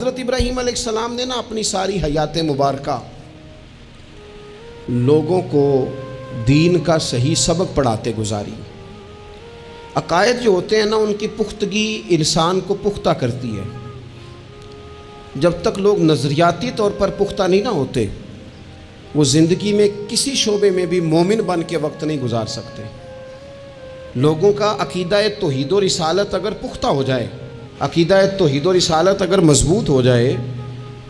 حضرت ابراہیم علیہ السلام نے اپنی ساری حیات مبارکہ لوگوں کو دین کا صحیح سبق پڑھاتے گزاری۔ عقائد جو ہوتے ہیں ان کی پختگی انسان کو پختہ کرتی ہے۔ جب تک لوگ نظریاتی طور پر پختہ نہیں ہوتے، وہ زندگی میں کسی شعبے میں بھی مومن بن کے وقت نہیں گزار سکتے۔ لوگوں کا عقیدہ توحید و رسالت اگر پختہ ہو جائے، عقیدہ توحید و رسالت اگر مضبوط ہو جائے،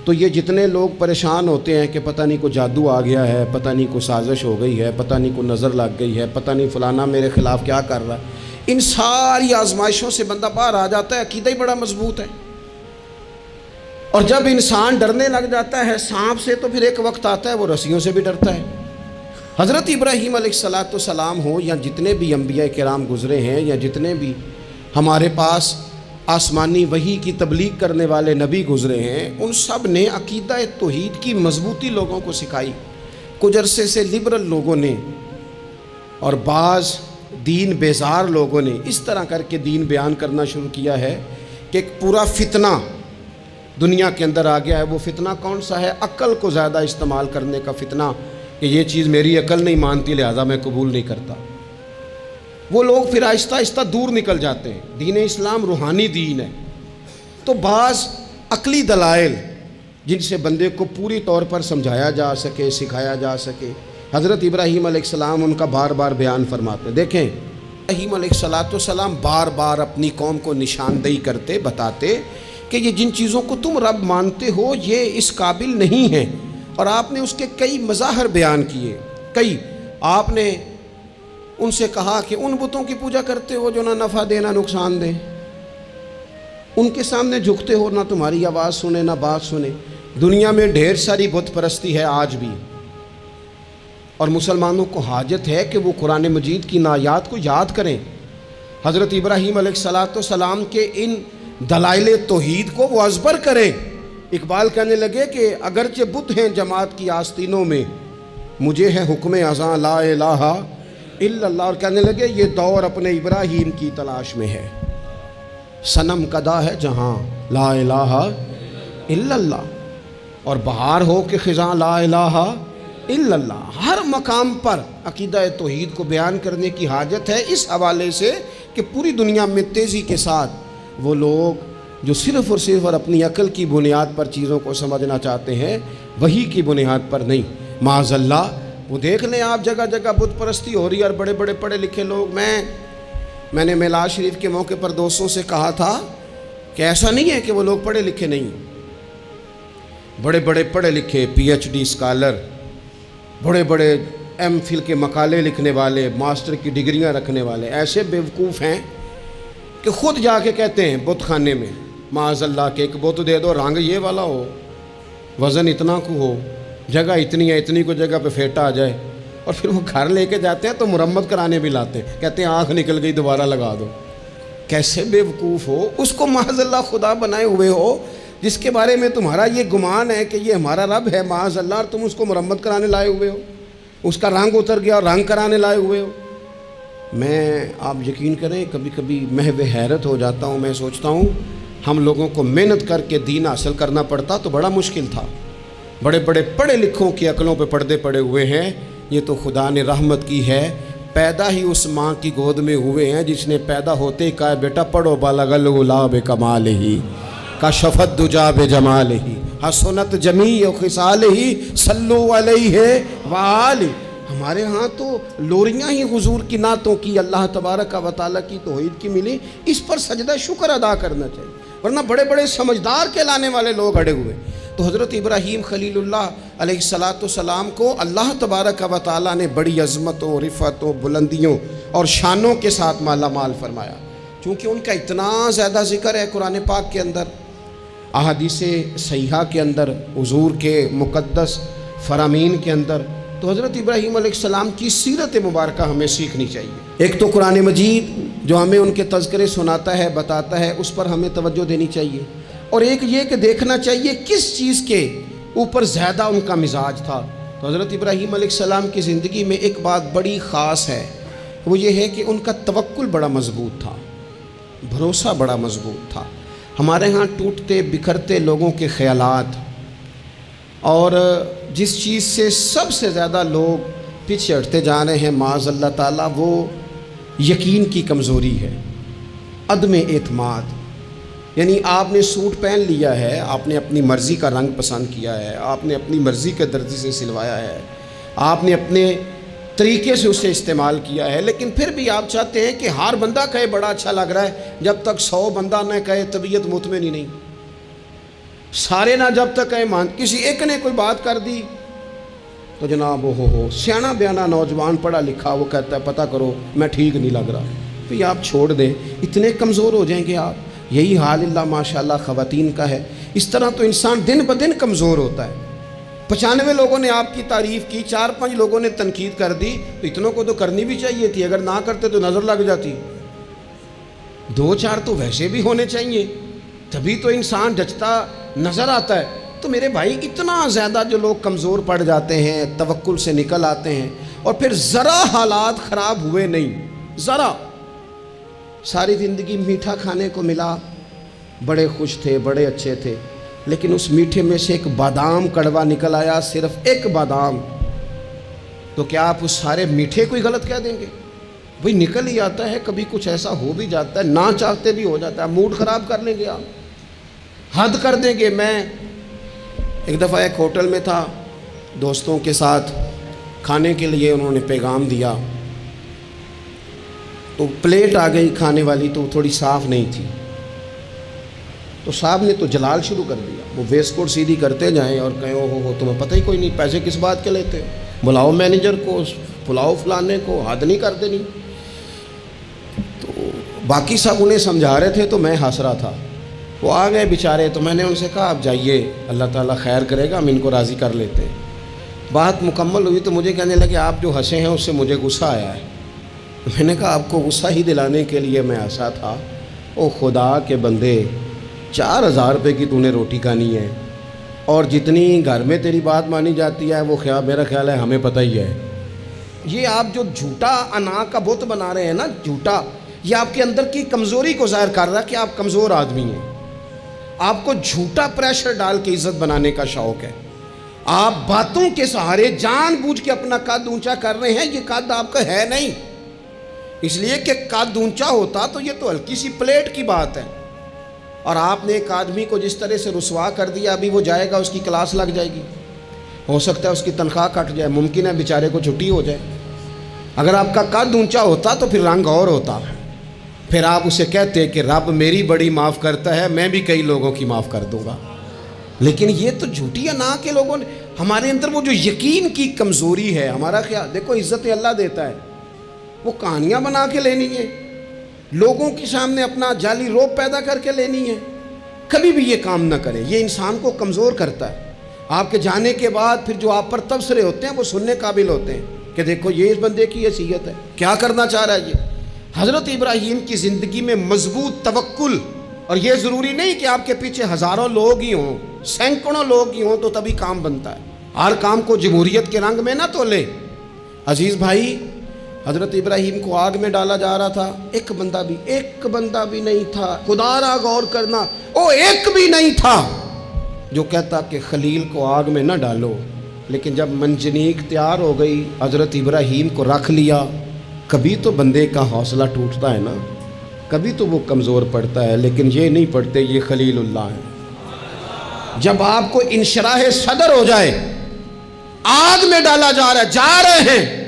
تو یہ جتنے لوگ پریشان ہوتے ہیں کہ پتہ نہیں کو جادو آ گیا ہے، پتہ نہیں کو سازش ہو گئی ہے، پتہ نہیں کو نظر لگ گئی ہے، پتہ نہیں فلانا میرے خلاف کیا کر رہا ہے، ان ساری آزمائشوں سے بندہ باہر آ جاتا ہے۔ عقیدہ ہی بڑا مضبوط ہے۔ اور جب انسان ڈرنے لگ جاتا ہے سانپ سے، تو پھر ایک وقت آتا ہے وہ رسیوں سے بھی ڈرتا ہے۔ حضرت ابراہیم علیہ السلام ہو یا جتنے بھی انبیاء کرام گزرے ہیں، یا جتنے بھی ہمارے پاس آسمانی وحی کی تبلیغ کرنے والے نبی گزرے ہیں، ان سب نے عقیدہ توحید کی مضبوطی لوگوں کو سکھائی۔ کچھ عرصے سے لبرل لوگوں نے اور بعض دین بیزار لوگوں نے اس طرح کر کے دین بیان کرنا شروع کیا ہے کہ ایک پورا فتنہ دنیا کے اندر آ گیا ہے۔ وہ فتنہ کون سا ہے؟ عقل کو زیادہ استعمال کرنے کا فتنہ، کہ یہ چیز میری عقل نہیں مانتی لہذا میں قبول نہیں کرتا۔ وہ لوگ پھر آہستہ آہستہ دور نکل جاتے ہیں۔ دین اسلام روحانی دین ہے، تو بعض عقلی دلائل جن سے بندے کو پوری طور پر سمجھایا جا سکے، سکھایا جا سکے، حضرت ابراہیم علیہ السلام ان کا بار بار بیان فرماتے ہیں۔ دیکھیں، ابراہیم علیہ السلام بار بار اپنی قوم کو نشاندہی کرتے، بتاتے کہ یہ جن چیزوں کو تم رب مانتے ہو یہ اس قابل نہیں ہیں، اور آپ نے اس کے کئی مظاہر بیان کیے۔ آپ نے ان سے کہا کہ ان بتوں کی پوجا کرتے ہو جو نہ نفع دے نہ نقصان دے، ان کے سامنے جھکتے ہو، نہ تمہاری آواز سنے نہ بات سنے۔ دنیا میں ڈھیر ساری بت پرستی ہے آج بھی، اور مسلمانوں کو حاجت ہے کہ وہ قرآن مجید کی آیات کو یاد کریں، حضرت ابراہیم علیہ السلام کے ان دلائل توحید کو وہ ازبر کریں۔ اقبال کہنے لگے کہ اگرچہ بت ہیں جماعت کی آستینوں میں، مجھے ہے حکم ازاں لا الہ الا اللہ، اور کہنے لگے یہ دور اپنے ابراہیم کی تلاش میں ہے، صنم کدا ہے جہاں لا الہ الا اللہ، اور بہار ہو کہ خزاں لا الہ الا اللہ۔ ہر مقام پر عقیدہ توحید کو بیان کرنے کی حاجت ہے، اس حوالے سے کہ پوری دنیا میں تیزی کے ساتھ وہ لوگ جو صرف اور صرف اور اپنی عقل کی بنیاد پر چیزوں کو سمجھنا چاہتے ہیں، وہی کی بنیاد پر نہیں، معاذ اللہ۔ وہ دیکھ لیں آپ، جگہ جگہ بت پرستی ہو رہی ہے، اور بڑے بڑے پڑھے لکھے لوگ۔ میں نے میلاد شریف کے موقع پر دوستوں سے کہا تھا کہ ایسا نہیں ہے کہ وہ لوگ پڑھے لکھے نہیں، بڑے بڑے پڑھے لکھے پی ایچ ڈی اسکالر، بڑے بڑے ایم فل کے مقالے لکھنے والے، ماسٹر کی ڈگریاں رکھنے والے ایسے بیوقوف ہیں کہ خود جا کے کہتے ہیں بت خانے میں، معاذ اللہ، کہ ایک بت دے دو، رنگ یہ والا ہو، وزن اتنا کو ہو، جگہ اتنی ہے، اتنی کو جگہ پہ پھیٹا آ جائے، اور پھر وہ گھر لے کے جاتے ہیں تو مرمت کرانے بھی لاتے ہیں، کہتے ہیں آنکھ نکل گئی دوبارہ لگا دو۔ کیسے بے وقوف ہو! اس کو معاذ اللہ خدا بنائے ہوئے ہو، جس کے بارے میں تمہارا یہ گمان ہے کہ یہ ہمارا رب ہے، معاذ اللہ، اور تم اس کو مرمت کرانے لائے ہوئے ہو، اس کا رنگ اتر گیا اور رنگ کرانے لائے ہوئے ہو۔ آپ یقین کریں، کبھی کبھی محو حیرت ہو جاتا ہوں، میں سوچتا ہوں ہم لوگوں کو محنت کر کے دین حاصل کرنا پڑتا تو بڑا مشکل تھا۔ بڑے بڑے پڑھے لکھوں کی عقلوں پہ پردے پڑے ہوئے ہیں، یہ تو خدا نے رحمت کی ہے، پیدا ہی اس ماں کی گود میں ہوئے ہیں جس نے پیدا ہوتے ہی کہا بیٹا پڑھو بالغ الغلا بکمالہ کشفت دجا بجمالہ حسنت جمیع خصالہ صلو علیہ وآلہ۔ ہمارے ہاں تو لوریاں ہی حضور کی نعتوں کی، اللہ تبارک و تعالیٰ کی توحید کی ملی، اس پر سجدہ شکر ادا کرنا چاہیے، ورنہ بڑے بڑے سمجھدار کہلانے والے لوگ اڑے ہوئے۔ تو حضرت ابراہیم خلیل اللہ علیہ السلام کو اللہ تبارک و تعالیٰ نے بڑی عظمتوں، رفعتوں، بلندیوں اور شانوں کے ساتھ مالا مال فرمایا، چونکہ ان کا اتنا زیادہ ذکر ہے قرآن پاک کے اندر، احادیث صحیحہ کے اندر، حضور کے مقدس فرامین کے اندر۔ تو حضرت ابراہیم علیہ السلام کی سیرت مبارکہ ہمیں سیکھنی چاہیے۔ ایک تو قرآن مجید جو ہمیں ان کے تذکرے سناتا ہے، بتاتا ہے، اس پر ہمیں توجہ دینی چاہیے، اور ایک یہ کہ دیکھنا چاہیے کس چیز کے اوپر زیادہ ان کا مزاج تھا۔ تو حضرت ابراہیم علیہ السلام کی زندگی میں ایک بات بڑی خاص ہے، وہ یہ ہے کہ ان کا توکل بڑا مضبوط تھا، بھروسہ بڑا مضبوط تھا۔ ہمارے ہاں ٹوٹتے بکھرتے لوگوں کے خیالات، اور جس چیز سے سب سے زیادہ لوگ پیچھے ہٹتے جا رہے ہیں معاذ اللہ تعالیٰ، وہ یقین کی کمزوری ہے، عدم اعتماد۔ یعنی آپ نے سوٹ پہن لیا ہے، آپ نے اپنی مرضی کا رنگ پسند کیا ہے، آپ نے اپنی مرضی کے درزی سے سلوایا ہے، آپ نے اپنے طریقے سے اسے استعمال کیا ہے، لیکن پھر بھی آپ چاہتے ہیں کہ ہر بندہ کہے بڑا اچھا لگ رہا ہے، جب تک 100 بندہ نہ کہے طبیعت مطمئن ہی نہیں، سارے نہ جب تک کہے مان۔ کسی ایک نے کوئی بات کر دی تو جناب ہو سیانا بیانا نوجوان پڑھا لکھا وہ کہتا ہے پتہ کرو میں ٹھیک نہیں لگ رہا، پھر آپ چھوڑ دیں، اتنے کمزور ہو جائیں گے آپ۔ یہی حال اللہ ماشاءاللہ خواتین کا ہے۔ اس طرح تو انسان دن بدن کمزور ہوتا ہے۔ 95 لوگوں نے آپ کی تعریف کی، 4-5 لوگوں نے تنقید کر دی، تو اتنوں کو تو کرنی بھی چاہیے تھی، اگر نہ کرتے تو نظر لگ جاتی۔ 2-4 تو ویسے بھی ہونے چاہیے، تبھی تو انسان جچتا نظر آتا ہے۔ تو میرے بھائی اتنا زیادہ جو لوگ کمزور پڑ جاتے ہیں، توکل سے نکل آتے ہیں، اور پھر ذرا حالات خراب ہوئے نہیں، ذرا ساری زندگی میٹھا کھانے کو ملا، بڑے خوش تھے، بڑے اچھے تھے، لیکن اس میٹھے میں سے ایک بادام کڑوا نکل آیا، صرف ایک بادام، تو کیا آپ اس سارے میٹھے کو ہی غلط کہہ دیں گے؟ بھئی نکل ہی آتا ہے، کبھی کچھ ایسا ہو بھی جاتا ہے، نہ چاہتے بھی ہو جاتا ہے، موڈ خراب کر لیں گے، آپ حد کر دیں گے۔ میں ایک دفعہ ایک ہوٹل میں تھا، دوستوں کے ساتھ کھانے کے لیے انہوں نے پیغام دیا، تو پلیٹ آ گئی کھانے والی، تو تھوڑی صاف نہیں تھی، تو صاحب نے تو جلال شروع کر دیا، وہ ویسٹ کوٹ سیدھی کرتے جائیں اور کہیں ہو تمہیں پتہ ہی کوئی نہیں، پیسے کس بات کے لیتے، بلاؤ مینیجر کو، بلاؤ فلانے کو، حد نہیں کر دینی۔ تو باقی سب انہیں سمجھا رہے تھے تو میں ہنس رہا تھا، وہ آ گئے بیچارے، تو میں نے ان سے کہا آپ جائیے، اللہ تعالیٰ خیر کرے گا، ہم ان کو راضی کر لیتے ہیں۔ بات مکمل ہوئی تو مجھے کہنے لگے آپ جو ہنسے ہیں اس سے مجھے غصہ آیا ہے۔ میں نے کہا آپ کو غصہ ہی دلانے کے لیے میں ہنسا تھا، او خدا کے بندے، 4000 روپے کی تو نے روٹی کھانی ہے، اور جتنی گھر میں تیری بات مانی جاتی ہے وہ میرا خیال ہے ہمیں پتہ ہی ہے۔ یہ آپ جو جھوٹا انا کا بت بنا رہے ہیں نا، جھوٹا، یہ آپ کے اندر کی کمزوری کو ظاہر کر رہا ہے کہ آپ کمزور آدمی ہیں۔ آپ کو جھوٹا پریشر ڈال کے عزت بنانے کا شوق ہے، آپ باتوں کے سہارے جان بوجھ کے اپنا قد اونچا کر رہے ہیں، یہ قد آپ کا ہے نہیں، اس لیے کہ قد اونچا ہوتا تو یہ تو ہلکی سی پلیٹ کی بات ہے، اور آپ نے ایک آدمی کو جس طرح سے رسوا کر دیا، ابھی وہ جائے گا اس کی کلاس لگ جائے گی، ہو سکتا ہے اس کی تنخواہ کٹ جائے، ممکن ہے بیچارے کو چھٹی ہو جائے۔ اگر آپ کا قد اونچا ہوتا تو پھر رنگ اور ہوتا، پھر آپ اسے کہتے کہ رب میری بڑی معاف کرتا ہے، میں بھی کئی لوگوں کی معاف کر دوں گا۔ لیکن یہ تو جھوٹی انا کے لوگوں نے، ہمارے اندر وہ جو یقین کی کمزوری ہے، ہمارا خیال، دیکھو عزت اللہ دیتا ہے، وہ کہانیاں بنا کے لینی ہے، لوگوں کے سامنے اپنا جعلی روپ پیدا کر کے لینی ہے، کبھی بھی یہ کام نہ کریں، یہ انسان کو کمزور کرتا ہے۔ آپ کے جانے کے بعد پھر جو آپ پر تبصرے ہوتے ہیں وہ سننے قابل ہوتے ہیں کہ دیکھو یہ اس بندے کی حیثیت ہے، کیا کرنا چاہ رہا ہے یہ۔ حضرت ابراہیم کی زندگی میں مضبوط توکل، اور یہ ضروری نہیں کہ آپ کے پیچھے ہزاروں لوگ ہی ہوں، سینکڑوں لوگ ہی ہوں تو تبھی کام بنتا ہے، ہر کام کو جمہوریت کے رنگ میں نہ تولے۔ عزیز بھائی، حضرت ابراہیم کو آگ میں ڈالا جا رہا تھا، ایک بندہ بھی نہیں تھا، خدا را غور کرنا، ایک بھی نہیں تھا جو کہتا کہ خلیل کو آگ میں نہ ڈالو۔ لیکن جب منجنیق تیار ہو گئی، حضرت ابراہیم کو رکھ لیا۔ کبھی تو بندے کا حوصلہ ٹوٹتا ہے نا، کبھی تو وہ کمزور پڑتا ہے، لیکن یہ نہیں پڑتے، یہ خلیل اللہ ہے۔ جب آپ کو انشراح صدر ہو جائے، آگ میں ڈالا جا رہا ہے، جا رہے ہیں،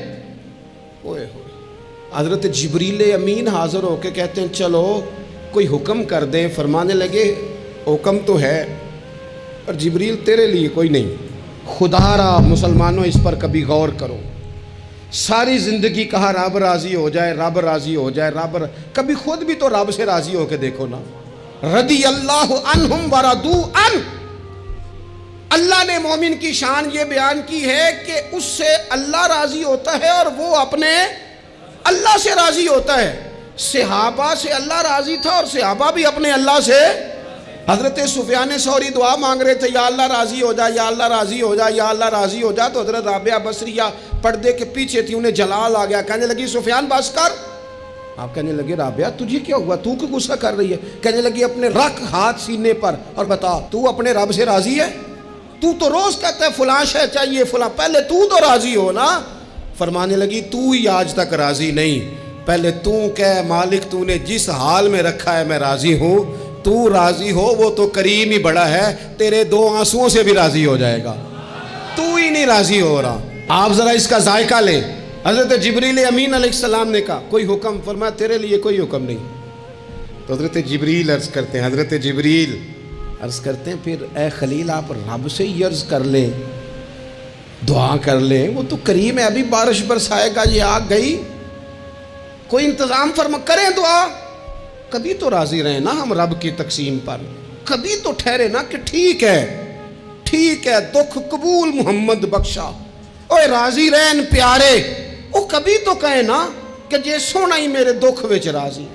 حضرت جبریل امین حاضر ہو کے کہتے ہیں چلو کوئی حکم کر دیں، فرمانے لگے حکم تو ہے اور جبریل تیرے لیے کوئی نہیں، خدا را مسلمانوں اس پر کبھی غور کرو۔ ساری زندگی کہا رب راضی ہو جائے، رب راضی ہو جائے، کبھی خود بھی تو رب سے راضی ہو کے دیکھو نا۔ رضی اللہ عنہم ورضوا عنہ، اللہ نے مومن کی شان یہ بیان کی ہے کہ اس سے اللہ راضی ہوتا ہے اور وہ اپنے اللہ سے راضی ہوتا ہے۔ صحابہ سے اللہ راضی تھا اور صحابہ بھی اپنے اللہ سے۔ حضرت سفیان ثوری دعا مانگ رہے تھے، یا اللہ راضی ہو جا، یا اللہ راضی ہو جا، یا اللہ راضی ہو جا، تو حضرت رابعہ بصریہ پردے کے پیچھے تھی، انہیں جلال آ گیا، کہنے لگی سفیان بس کر، آپ کہنے لگے رابعہ تجھے کیا ہوا، تو کیوں غصہ کر رہی ہے؟ کہنے لگی اپنے رکھ ہاتھ سینے پر اور بتا تو اپنے رب سے راضی ہے؟ تو روز کہتا ہے فلاں شے چاہیے فلاں، پہلے تو راضی ہو نا۔ فرمانے لگی تو ہی آج تک راضی نہیں، پہلے تو کہہ مالک تو نے جس حال میں رکھا ہے میں راضی ہوں، تو راضی ہو، وہ تو کریم ہی بڑا ہے، تیرے 2 آنسوؤں سے بھی راضی ہو جائے گا، تو ہی نہیں راضی ہو رہا۔ آپ ذرا اس کا ذائقہ لیں۔ حضرت جبریل امین علیہ السلام نے کہا کوئی حکم؟ فرمایا تیرے لیے کوئی حکم نہیں۔ تو حضرت جبریل عرض کرتے ہیں، حضرت جبریل عرض کرتے ہیں پھر اے خلیل آپ رب سے ہی عرض کر لیں، دعا کر لیں، وہ تو کریم ہے، ابھی بارش برسائے گا، یہ آگ گئی، کوئی انتظام فرما کریں دعا۔ کبھی تو راضی رہیں نا ہم رب کی تقسیم پر، کبھی تو ٹھہرے نا کہ ٹھیک ہے دکھ قبول محمد بخشا، اوے راضی رہن پیارے، وہ کبھی تو کہے نا کہ جے سونا ہی میرے دکھ وچ راضی،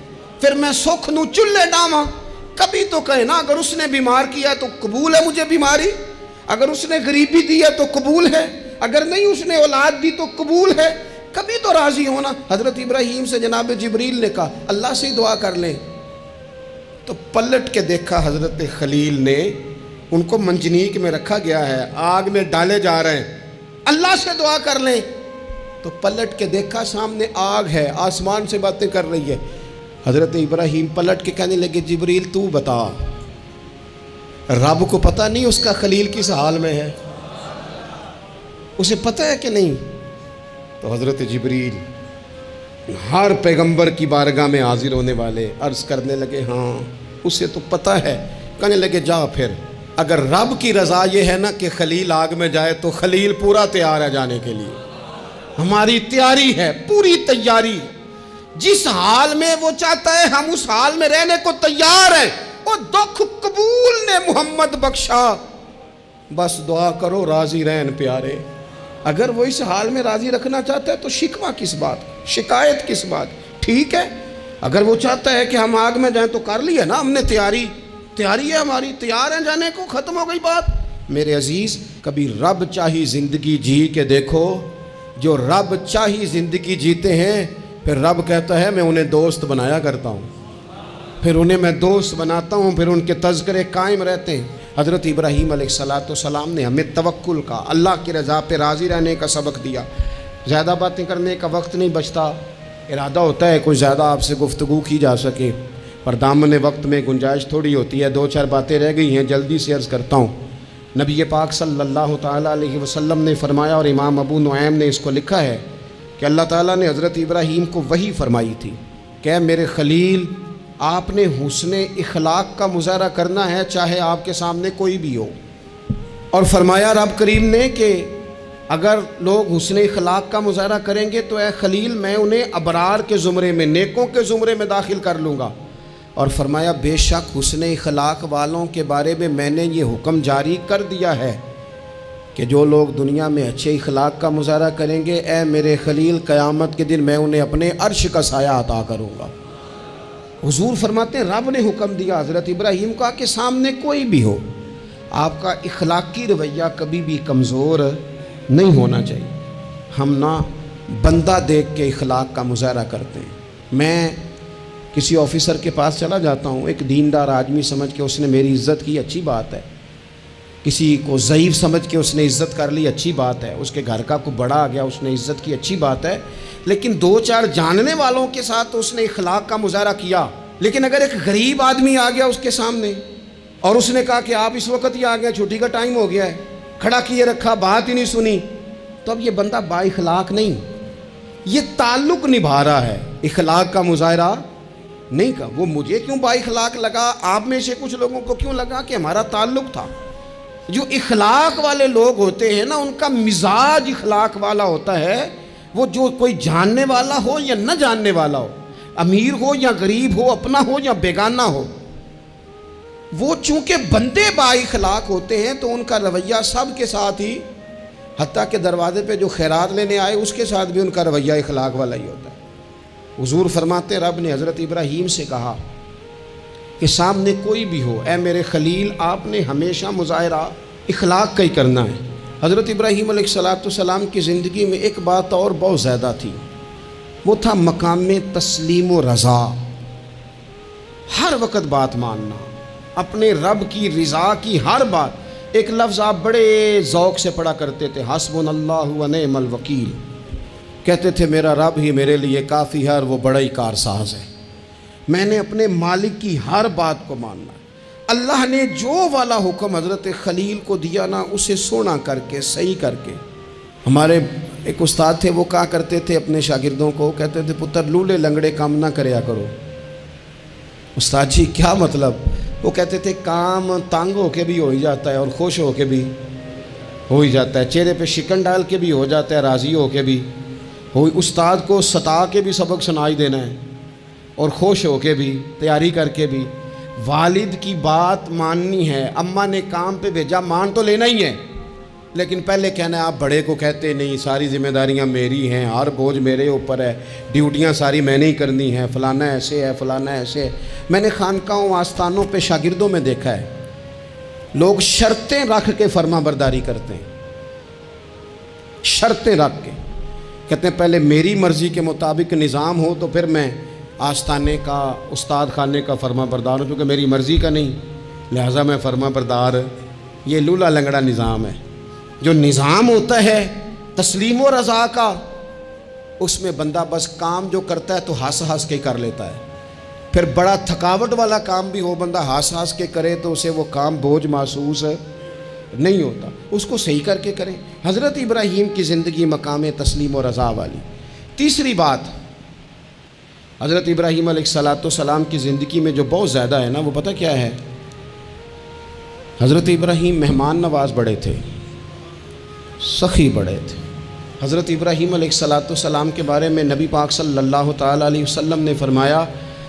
پھر میں سکھ نو چلے ڈاواں۔ کبھی تو کہے نا اگر اس نے بیمار کیا تو قبول ہے مجھے بیماری، اگر اس نے غریبی دی ہے تو قبول ہے، اگر نہیں اس نے اولاد دی تو قبول ہے، کبھی تو راضی ہونا۔ حضرت ابراہیم سے جناب جبریل نے کہا اللہ سے دعا کر لیں، تو پلٹ کے دیکھا حضرت خلیل نے، ان کو منجنیق میں رکھا گیا ہے، آگ میں ڈالے جا رہے ہیں، اللہ سے دعا کر لیں، تو پلٹ کے دیکھا سامنے آگ ہے، آسمان سے باتیں کر رہی ہے۔ حضرت ابراہیم پلٹ کے کہنے لگے جبریل تو بتا، رب کو پتہ نہیں اس کا خلیل کس حال میں ہے، اسے پتہ ہے کہ نہیں؟ تو حضرت جبریل ہر پیغمبر کی بارگاہ میں حاضر ہونے والے عرض کرنے لگے ہاں اسے تو پتہ ہے۔ کہنے لگے جا پھر، اگر رب کی رضا یہ ہے نا کہ خلیل آگ میں جائے تو خلیل پورا تیار ہے جانے کے لیے، ہماری تیاری ہے، پوری تیاری، جس حال میں وہ چاہتا ہے ہم اس حال میں رہنے کو تیار ہیں۔ وہ دکھ قبول نے محمد بخشا، بس دعا کرو راضی رہن پیارے۔ اگر وہ اس حال میں راضی رکھنا چاہتا ہے تو شکوہ کس بات، شکایت کس بات؟ ٹھیک ہے، اگر وہ چاہتا ہے کہ ہم آگ میں جائیں تو کر لی ہے نا ہم نے تیاری ہے ہماری، تیار ہیں جانے کو، ختم ہو گئی بات۔ میرے عزیز کبھی رب چاہی زندگی جی کے دیکھو، جو رب چاہی زندگی جیتے ہیں پھر رب کہتا ہے میں انہیں دوست بنایا کرتا ہوں، پھر انہیں میں دوست بناتا ہوں، پھر ان کے تذکرے قائم رہتے ہیں۔ حضرت ابراہیم علیہ السلام نے ہمیں توکل کا، اللہ کی رضا پہ راضی رہنے کا سبق دیا۔ زیادہ باتیں کرنے کا وقت نہیں بچتا، ارادہ ہوتا ہے کوئی زیادہ آپ سے گفتگو کی جا سکے، پر دامن وقت میں گنجائش تھوڑی ہوتی ہے، 2-4 باتیں رہ گئی ہیں، جلدی سے عرض کرتا ہوں۔ نبی پاک صلی اللہ تعالیٰ علیہ وسلم نے فرمایا، اور امام ابو نعیم نے اس کو لکھا ہے کہ اللہ تعالیٰ نے حضرت ابراہیم کو وحی فرمائی تھی کہ اے میرے خلیل، آپ نے حسن اخلاق کا مظاہرہ کرنا ہے چاہے آپ کے سامنے کوئی بھی ہو، اور فرمایا رب کریم نے کہ اگر لوگ حسن اخلاق کا مظاہرہ کریں گے تو اے خلیل میں انہیں ابرار کے زمرے میں، نیکوں کے زمرے میں داخل کر لوں گا، اور فرمایا بے شک حسن اخلاق والوں کے بارے میں میں نے یہ حکم جاری کر دیا ہے کہ جو لوگ دنیا میں اچھے اخلاق کا مظاہرہ کریں گے اے میرے خلیل قیامت کے دن میں انہیں اپنے عرش کا سایہ عطا کروں گا۔ حضور فرماتے ہیں رب نے حکم دیا حضرت ابراہیم کا کہ سامنے کوئی بھی ہو آپ کا اخلاقی رویہ کبھی بھی کمزور نہیں ہونا چاہیے۔ ہم نہ بندہ دیکھ کے اخلاق کا مظاہرہ کرتے ہیں۔ میں کسی آفیسر کے پاس چلا جاتا ہوں، ایک دیندار آدمی سمجھ کے اس نے میری عزت کی، اچھی بات ہے، کسی کو ضعیف سمجھ کے اس نے عزت کر لی، اچھی بات ہے، اس کے گھر کا کوئی بڑا آ گیا اس نے عزت کی، اچھی بات ہے، لیکن 2-4 جاننے والوں کے ساتھ اس نے اخلاق کا مظاہرہ کیا۔ لیکن اگر ایک غریب آدمی آ گیا اس کے سامنے اور اس نے کہا کہ آپ اس وقت ہی آ گئے، چھٹی کا ٹائم ہو گیا ہے، کھڑا کیے رکھا، بات ہی نہیں سنی، تو اب یہ بندہ با اخلاق نہیں، یہ تعلق نبھا رہا ہے، اخلاق کا مظاہرہ نہیں کہا۔ وہ مجھے کیوں با اخلاق لگا، آپ میں سے کچھ لوگوں کو کیوں لگا کہ ہمارا تعلق تھا۔ جو اخلاق والے لوگ ہوتے ہیں نا ان کا مزاج اخلاق والا ہوتا ہے، وہ جو کوئی جاننے والا ہو یا نہ جاننے والا ہو، امیر ہو یا غریب ہو، اپنا ہو یا بیگانہ ہو، وہ چونکہ بندے با اخلاق ہوتے ہیں تو ان کا رویہ سب کے ساتھ ہی، حتیٰ کہ دروازے پہ جو خیرات لینے آئے اس کے ساتھ بھی ان کا رویہ اخلاق والا ہی ہوتا ہے۔ حضور فرماتے رب نے حضرت ابراہیم سے کہا کہ سامنے کوئی بھی ہو اے میرے خلیل آپ نے ہمیشہ مظاہرہ اخلاق کا ہی کرنا ہے۔ حضرت ابراہیم علیہ السلام کی زندگی میں ایک بات اور بہت زیادہ تھی، وہ تھا مقام تسلیم و رضا، ہر وقت بات ماننا، اپنے رب کی رضا کی ہر بات۔ ایک لفظ آپ بڑے ذوق سے پڑھا کرتے تھے، حسبنا اللہ و نعم الوکیل، کہتے تھے میرا رب ہی میرے لیے کافی ہے اور وہ بڑا ہی کارساز ہے۔ میں نے اپنے مالک کی ہر بات کو ماننا۔ اللہ نے جو والا حکم حضرت خلیل کو دیا نا، اسے سونا کر کے صحیح کر کے۔ ہمارے ایک استاد تھے، وہ کہا کرتے تھے اپنے شاگردوں کو، کہتے تھے پتر لولے لنگڑے کام نہ کریا کرو۔ استاد جی کیا مطلب؟ وہ کہتے تھے کام تانگ ہو کے بھی ہو ہی جاتا ہے اور خوش ہو کے بھی ہو ہی جاتا ہے، چہرے پہ شکن ڈال کے بھی ہو جاتا ہے، راضی ہو کے بھی ہو، استاد کو ستا کے بھی سبق سنائی دینا ہے اور خوش ہو کے بھی، تیاری کر کے بھی۔ والد کی بات ماننی ہے، اماں نے کام پہ بھیجا مان تو لینا ہی ہے، لیکن پہلے کہنا ہے آپ بڑے کو کہتے نہیں، ساری ذمہ داریاں میری ہیں، ہر بوجھ میرے اوپر ہے، ڈیوٹیاں ساری میں نے ہی کرنی ہیں، فلانا ایسے ہے، فلانا ایسے ہے۔ میں نے خانقاہوں آستانوں پہ شاگردوں میں دیکھا ہے، لوگ شرطیں رکھ کے فرما برداری کرتے ہیں، شرطیں رکھ کے کہتے ہیں پہلے میری مرضی کے مطابق نظام ہو تو پھر میں آستانے کا، استاد خانے کا فرما بردار ہوں، کیونکہ میری مرضی کا نہیں لہٰذا میں فرما بردار۔ یہ لولا لنگڑا نظام ہے۔ جو نظام ہوتا ہے تسلیم و رضا کا، اس میں بندہ بس کام جو کرتا ہے تو ہنس ہنس کے کر لیتا ہے، پھر بڑا تھکاوٹ والا کام بھی ہو بندہ ہنس ہنس کے کرے تو اسے وہ کام بوجھ محسوس نہیں ہوتا، اس کو صحیح کر کے کریں۔ حضرت ابراہیم کی زندگی مقام تسلیم و رضا والی۔ تیسری بات، حضرت ابراہیم علیہ السلام کی زندگی میں جو بہت زیادہ ہے نا، وہ پتہ کیا ہے؟ حضرت ابراہیم مہمان نواز بڑے تھے، سخی بڑے تھے۔ حضرت ابراہیم علیہ السلام کے بارے میں نبی پاک صلی اللہ تعالیٰ علیہ وسلم نے فرمایا،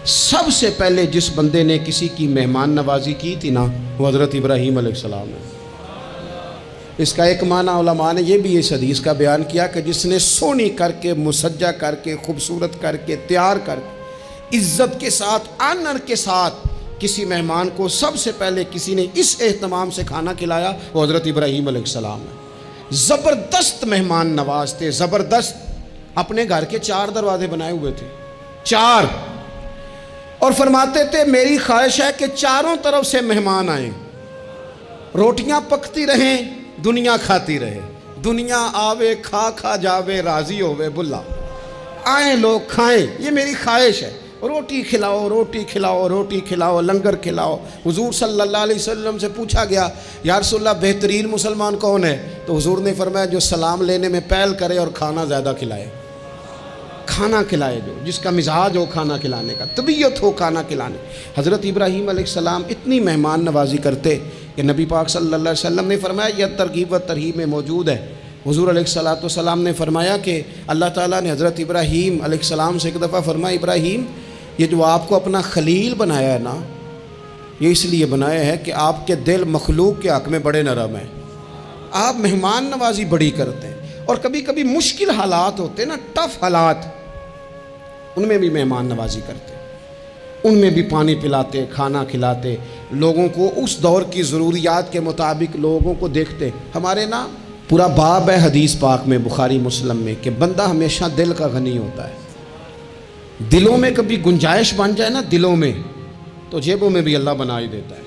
سب سے پہلے جس بندے نے کسی کی مہمان نوازی کی تھی نا، وہ حضرت ابراہیم علیہ السلام ہے۔ اس کا ایک معنی علماء نے یہ بھی اس حدیث کا بیان کیا کہ جس نے سونی کر کے، مسجہ کر کے، خوبصورت کر کے، تیار کر کے، عزت کے ساتھ، آنر کے ساتھ کسی مہمان کو سب سے پہلے کسی نے اس اہتمام سے کھانا کھلایا، وہ حضرت ابراہیم علیہ السلام ہے۔ زبردست مہمان نواز تھے، زبردست۔ اپنے گھر کے 4 دروازے بنائے ہوئے تھے، 4، اور فرماتے تھے میری خواہش ہے کہ چاروں طرف سے مہمان آئیں، روٹیاں پکتی رہیں، دنیا کھاتی رہے، دنیا آوے کھا کھا جاوے، راضی ہوئے بلا، آئیں لوگ کھائیں، یہ میری خواہش ہے۔ روٹی کھلاؤ، روٹی کھلاؤ، روٹی کھلاؤ، لنگر کھلاؤ۔ حضور صلی اللہ علیہ وسلم سے پوچھا گیا یا رسول اللہ بہترین مسلمان کون ہے؟ تو حضور نے فرمایا جو سلام لینے میں پہل کرے اور کھانا زیادہ کھلائے، کھانا کھلائے، جو جس کا مزاج ہو کھانا کھلانے کا، طبیعت ہو کھانا کھلانے۔ حضرت ابراہیم علیہ السلام اتنی مہمان نوازی کرتے کہ نبی پاک صلی اللہ علیہ وسلم نے فرمایا، یہ ترغیب و ترہیب میں موجود ہے، حضور علیہ السلام نے فرمایا کہ اللہ تعالیٰ نے حضرت ابراہیم علیہ السلام سے ایک دفعہ فرمایا، ابراہیم یہ جو آپ کو اپنا خلیل بنایا ہے نا، یہ اس لیے بنایا ہے کہ آپ کے دل مخلوق کے حق میں بڑے نرم ہیں، آپ مہمان نوازی بڑی کرتے ہیں، اور کبھی کبھی مشکل حالات ہوتے ہیں نا، ٹف حالات، ان میں بھی مہمان نوازی کرتے، ان میں بھی پانی پلاتے، کھانا کھلاتے، لوگوں کو اس دور کی ضروریات کے مطابق لوگوں کو دیکھتے۔ ہمارے نا پورا باب ہے حدیث پاک میں، بخاری مسلم میں، کہ بندہ ہمیشہ دل کا غنی ہوتا ہے۔ دلوں میں کبھی گنجائش بن جائے نا، دلوں میں، تو جیبوں میں بھی اللہ بنا ہی دیتا ہے۔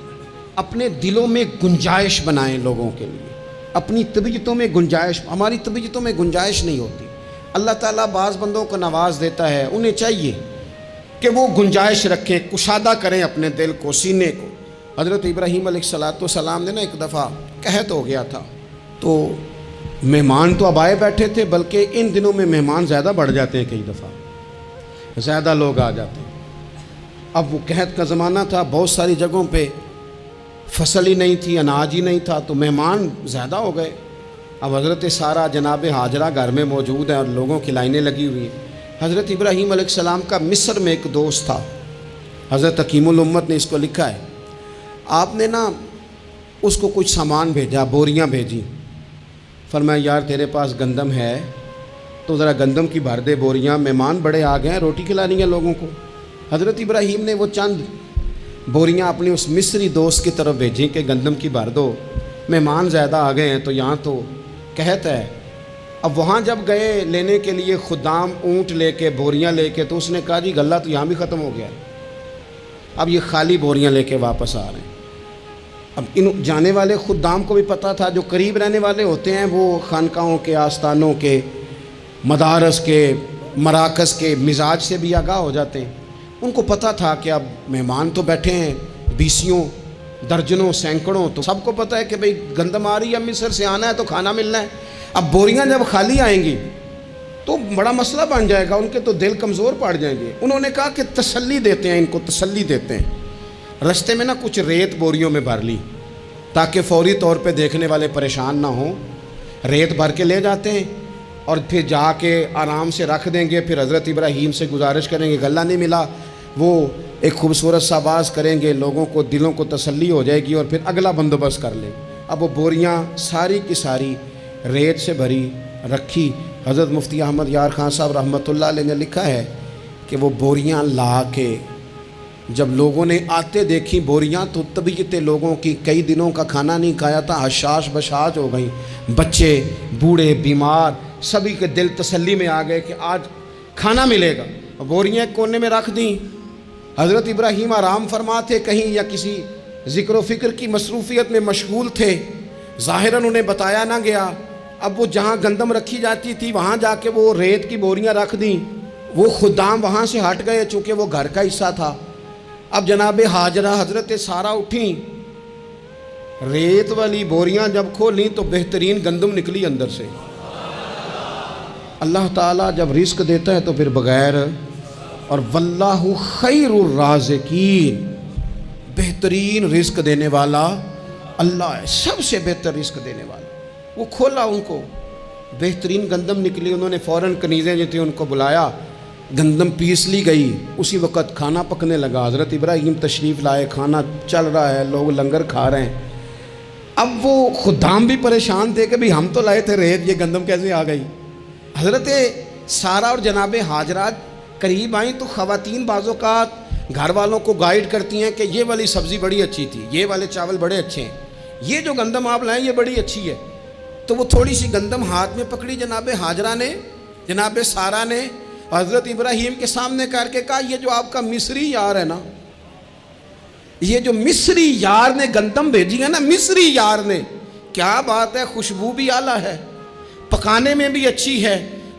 اپنے دلوں میں گنجائش بنائیں لوگوں کے لیے، اپنی طبیعتوں میں گنجائش۔ ہماری طبیعتوں میں گنجائش نہیں ہوتی، اللہ تعالیٰ بعض بندوں کو نواز دیتا ہے، انہیں چاہیے کہ وہ گنجائش رکھیں، کشادہ کریں اپنے دل کو، سینے کو۔ حضرت ابراہیم علیہ السلام نے نا ایک دفعہ قحط ہو گیا تھا، تو مہمان تو اب آئے بیٹھے تھے، بلکہ ان دنوں میں مہمان زیادہ بڑھ جاتے ہیں، کئی دفعہ زیادہ لوگ آ جاتے ہیں۔ اب وہ قحط کا زمانہ تھا، بہت ساری جگہوں پہ فصل ہی نہیں تھی، اناج ہی نہیں تھا، تو مہمان زیادہ ہو گئے۔ اب حضرت سارہ جناب ہاجرہ گھر میں موجود ہیں اور لوگوں کی لائنیں لگی ہوئی ہیں۔ حضرت ابراہیم علیہ السلام کا مصر میں ایک دوست تھا، حضرت حکیم الامت نے اس کو لکھا ہے، آپ نے نا اس کو کچھ سامان بھیجا، بوریاں بھیجی، فرمایا یار تیرے پاس گندم ہے تو ذرا گندم کی بھر دے بوریاں، مہمان بڑے آ گئے ہیں، روٹی کھلانی ہے لوگوں کو۔ حضرت ابراہیم نے وہ چند بوریاں اپنے اس مصری دوست کی طرف بھیجیں کہ گندم کی بھر دو، مہمان زیادہ آ گئے ہیں، تو یہاں تو قحط ہے، اب وہاں جب گئے لینے کے لیے خدام اونٹ لے کے بوریاں لے کے، تو اس نے کہا جی غلہ تو یہاں بھی ختم ہو گیا ہے، اب یہ خالی بوریاں لے کے واپس آ رہے ہیں۔ اب ان جانے والے خدام کو بھی پتہ تھا، جو قریب رہنے والے ہوتے ہیں وہ خانقاہوں کے، آستانوں کے، مدارس کے، مراکز کے مزاج سے بھی آگاہ ہو جاتے ہیں۔ ان کو پتہ تھا کہ اب مہمان تو بیٹھے ہیں بیسیوں، درجنوں، سینکڑوں، تو سب کو پتہ ہے کہ بھئی گندم آ رہی ہے، مصر سے آنا ہے تو کھانا ملنا ہے۔ اب بوریاں جب خالی آئیں گی تو بڑا مسئلہ بن جائے گا، ان کے تو دل کمزور پڑ جائیں گے۔ انہوں نے کہا کہ تسلی دیتے ہیں، ان کو تسلی دیتے ہیں۔ رستے میں کچھ ریت بوریوں میں بھر لی تاکہ فوری طور پہ دیکھنے والے پریشان نہ ہوں۔ ریت بھر کے لے جاتے ہیں اور پھر جا کے آرام سے رکھ دیں گے۔ پھر حضرت ابراہیم سے گزارش کریں گے، غلہ نہیں ملا، وہ ایک خوبصورت سا آواز کریں گے، لوگوں کو دلوں کو تسلی ہو جائے گی اور پھر اگلا بندوبست کر لیں۔ اب وہ بوریاں ساری کی ساری ریت سے بھری رکھی۔ حضرت مفتی احمد یار خان صاحب رحمۃ اللہ علیہ نے لکھا ہے کہ وہ بوریاں لا کے جب لوگوں نے آتے دیکھی بوریاں، تو طبیعت لوگوں کی کئی دنوں کا کھانا نہیں کھایا تھا، حشاش بشاش ہو گئیں، بچے، بوڑھے، بیمار، سبھی کے دل تسلی میں آ گئے کہ آج کھانا ملے گا۔ بوریاں ایک کونے میں رکھ دیں۔ حضرت ابراہیم آرام فرما تھے، کہیں یا کسی ذکر و فکر کی مصروفیت میں مشغول تھے، ظاہراً انہیں بتایا نہ گیا۔ اب وہ جہاں گندم رکھی جاتی تھی وہاں جا کے وہ ریت کی بوریاں رکھ دیں۔ وہ خدام وہاں سے ہٹ گئے چونکہ وہ گھر کا حصہ تھا۔ اب جناب ہاجرہ حضرت سارہ اٹھیں، ریت والی بوریاں جب کھولیں تو بہترین گندم نکلی اندر سے۔ اللہ تعالیٰ جب رزق دیتا ہے تو پھر بغیر، اور واللہ خیر الرازقین، بہترین رزق دینے والا اللہ ہے، سب سے بہتر رزق دینے والا۔ وہ کھولا، ان کو بہترین گندم نکلی۔ انہوں نے فوراً کنیزیں جو تھیں ان کو بلایا، گندم پیس لی گئی، اسی وقت کھانا پکنے لگا۔ حضرت ابراہیم تشریف لائے، کھانا چل رہا ہے، لوگ لنگر کھا رہے ہیں۔ اب وہ خدام بھی پریشان تھے کہ بھئی ہم تو لائے تھے ریت، یہ گندم کیسے آ گئی۔ حضرت سارہ اور جناب ہاجرہ قریب آئیں تو خواتین بعض اوقات گھر والوں کو گائیڈ کرتی ہیں کہ یہ والی سبزی بڑی اچھی تھی، یہ والے چاول بڑے اچھے ہیں، یہ جو گندم آپ لائیں یہ بڑی اچھی ہے۔ تو وہ تھوڑی سی گندم ہاتھ میں پکڑی جناب ہاجرہ نے، جناب سارہ نے، حضرت ابراہیم کے سامنے کر کے کہا یہ جو آپ کا مصری یار ہے نا، یہ جو مصری یار نے گندم بھیجی ہے نا، مصری یار نے، کیا بات ہے، خوشبو بھی اعلیٰ ہے، پکانے میں بھی اچھی ہے،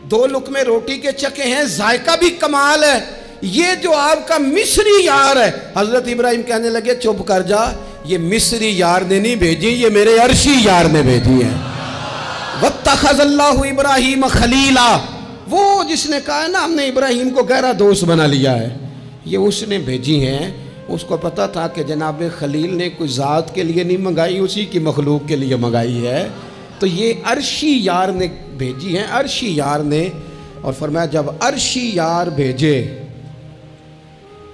2 لقمے روٹی کے چکے ہیں، ذائقہ بھی کمال ہے، یہ جو آپ کا مصری یار ہے۔ حضرت ابراہیم کہنے لگے چپ کر جا، یہ مصری یار نے نہیں بھیجی، یہ میرے عرشی یار نے بھیجی ہے۔ وَاتَّخَذَ اللَّهُ إِبْرَاهِيمَ خَلِيلًا، وہ جس نے کہا ہے نا ہم نے ابراہیم کو گہرا دوست بنا لیا ہے، یہ اس نے بھیجی ہیں۔ اس کو پتا تھا کہ جناب خلیل نے کوئی ذات کے لیے نہیں منگائی، اسی کی مخلوق کے لیے منگائی ہے، تو یہ عرشی یار نے بھیجی ہیں، عرشی یار نے۔ اور فرمایا جب عرشی یار بھیجے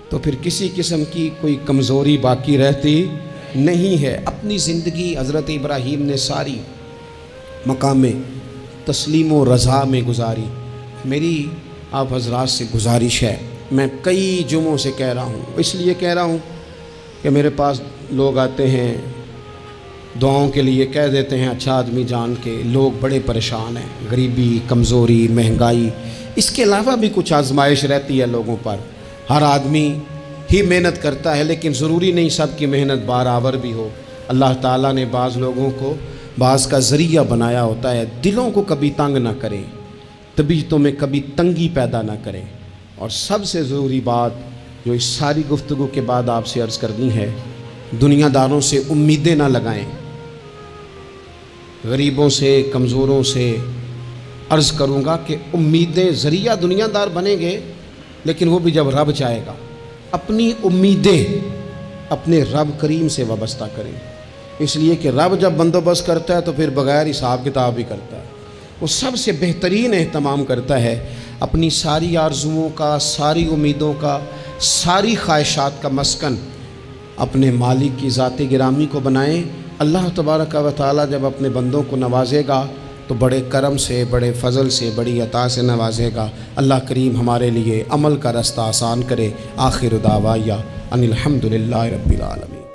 تو پھر کسی قسم کی کوئی کمزوری باقی رہتی نہیں ہے۔ اپنی زندگی حضرت ابراہیم نے ساری مقام تسلیم و رضا میں گزاری۔ میری آپ حضرات سے گزارش ہے، میں کئی جمعوں سے کہہ رہا ہوں، اس لیے کہہ رہا ہوں کہ میرے پاس لوگ آتے ہیں دعاؤں کے لیے، کہہ دیتے ہیں اچھا آدمی جان کے، لوگ بڑے پریشان ہیں، غریبی، کمزوری، مہنگائی، اس کے علاوہ بھی کچھ آزمائش رہتی ہے لوگوں پر۔ ہر آدمی ہی محنت کرتا ہے لیکن ضروری نہیں سب کی محنت برابر بھی ہو۔ اللہ تعالیٰ نے بعض لوگوں کو بعض کا ذریعہ بنایا ہوتا ہے، دلوں کو کبھی تنگ نہ کریں، طبیعتوں میں کبھی تنگی پیدا نہ کریں۔ اور سب سے ضروری بات جو اس ساری گفتگو کے بعد آپ سے عرض کرنی ہے، دنیا داروں سے امیدیں نہ لگائیں، غریبوں سے، کمزوروں سے عرض کروں گا کہ امیدیں، ذریعہ دنیا دار بنیں گے لیکن وہ بھی جب رب چاہے گا۔ اپنی امیدیں اپنے رب کریم سے وابستہ کریں، اس لیے کہ رب جب بندوبست کرتا ہے تو پھر بغیر حساب کتاب بھی کرتا ہے، وہ سب سے بہترین اہتمام کرتا ہے۔ اپنی ساری آرزوؤں کا، ساری امیدوں کا، ساری خواہشات کا مسکن اپنے مالک کی ذات گرامی کو بنائیں۔ اللہ تبارک و تعالیٰ جب اپنے بندوں کو نوازے گا تو بڑے کرم سے، بڑے فضل سے، بڑی عطا سے نوازے گا۔ اللہ کریم ہمارے لیے عمل کا رستہ آسان کرے۔ آخر دعوایا ان الحمد للہ رب العالمین۔